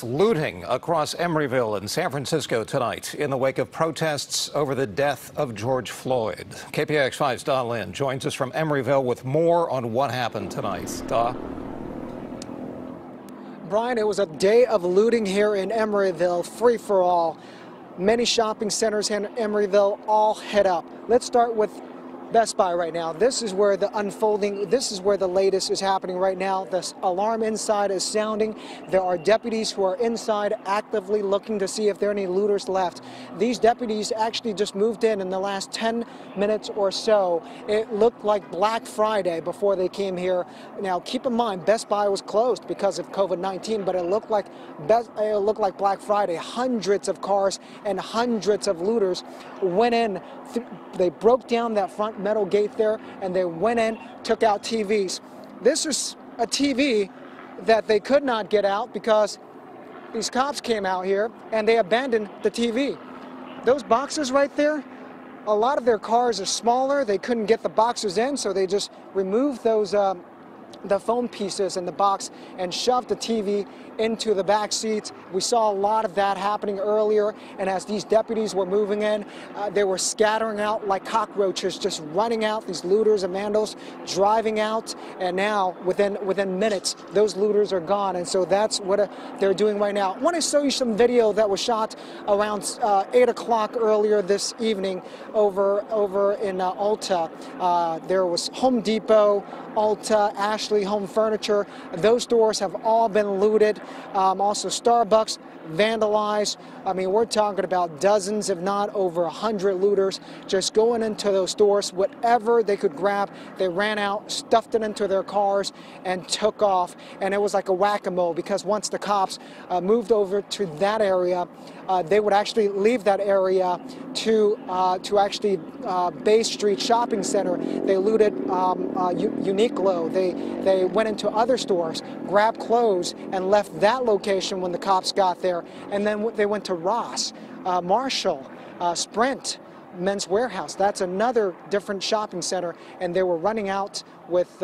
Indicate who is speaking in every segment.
Speaker 1: Looting across Emeryville in San Francisco tonight in the wake of protests over the death of George Floyd. KPIX5's Da Lin joins us from Emeryville with more on what happened tonight. Da?
Speaker 2: Brian, it was a day of looting here in Emeryville, free for all. Many shopping centers in Emeryville all head up. Let's start with Best Buy right now. This is where the latest is happening right now. The alarm inside is sounding. There are deputies who are inside actively looking to see if there are any looters left. These deputies actually just moved in the last 10 minutes or so. It looked like Black Friday before they came here. Now keep in mind, Best Buy was closed because of COVID-19, but it looked like Black Friday. Hundreds of cars and hundreds of looters went in. They broke down that front metal gate there and they went in, took out TVs. This is a TV that they could not get out because these cops came out here and they abandoned the TV. Those boxes right there, a lot of their cars are smaller. They couldn't get the boxes in, so they just removed those the foam pieces in the box and shoved the TV into the back seats. We saw a lot of that happening earlier, and as these deputies were moving in, they were scattering out like cockroaches, just running out, these looters and vandals driving out, and now within minutes those looters are gone. And so that's what they're doing right now. I want to show you some video that was shot around 8 o'clock earlier this evening over in Ulta. There was Home Depot, Ulta, Ashley Home Furniture. Those stores have all been looted. Also Starbucks vandalized. I mean, we're talking about dozens, if not over 100 looters just going into those stores. Whatever they could grab, they ran out, stuffed it into their cars, and took off. And it was like a whack-a-mole, because once the cops moved over to that area, they would actually leave that area to actually Bay Street Shopping Center. They looted Uniqlo. They went into other stores, grabbed clothes, and left that location when the cops got there. And then they went to Ross, Marshall, Sprint, Men's Warehouse. That's another different shopping center, and they were running out with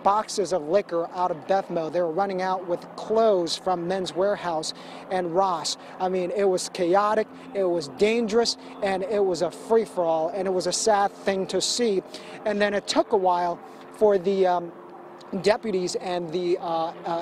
Speaker 2: boxes of liquor out of Bethmo. They were running out with clothes from Men's Warehouse and Ross. I mean, it was chaotic, it was dangerous, and it was a free-for-all, and it was a sad thing to see. And then it took a while for the deputies and the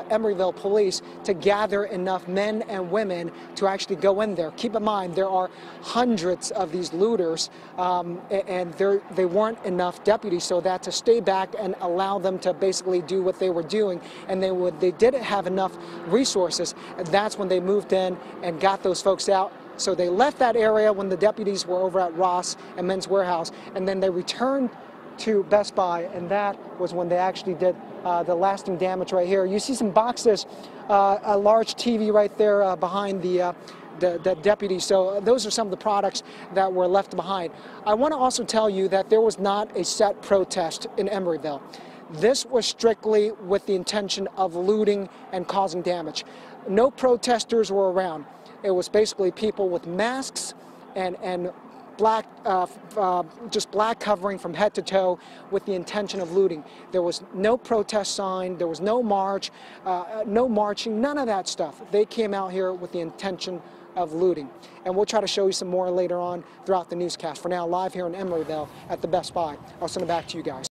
Speaker 2: Emeryville police to gather enough men and women to actually go in there. Keep in mind, there are hundreds of these looters, and they weren't enough deputies, so that to stay back and allow them to basically do what they were doing, and they didn't have enough resources. That's when they moved in and got those folks out. So they left that area when the deputies were over at Ross and Men's Warehouse, and then they returned to Best Buy, and that was when they actually did the lasting damage right here. You see some boxes, a large TV right there behind the deputy. So those are some of the products that were left behind. I want to also tell you that there was not a set protest in Emeryville. This was strictly with the intention of looting and causing damage. No protesters were around. It was basically people with masks and black, just black covering from head to toe with the intention of looting. There was no protest sign, there was no march, no marching, none of that stuff. They came out here with the intention of looting. And we'll try to show you some more later on throughout the newscast. For now, live here in Emeryville at the Best Buy. I'll send it back to you guys.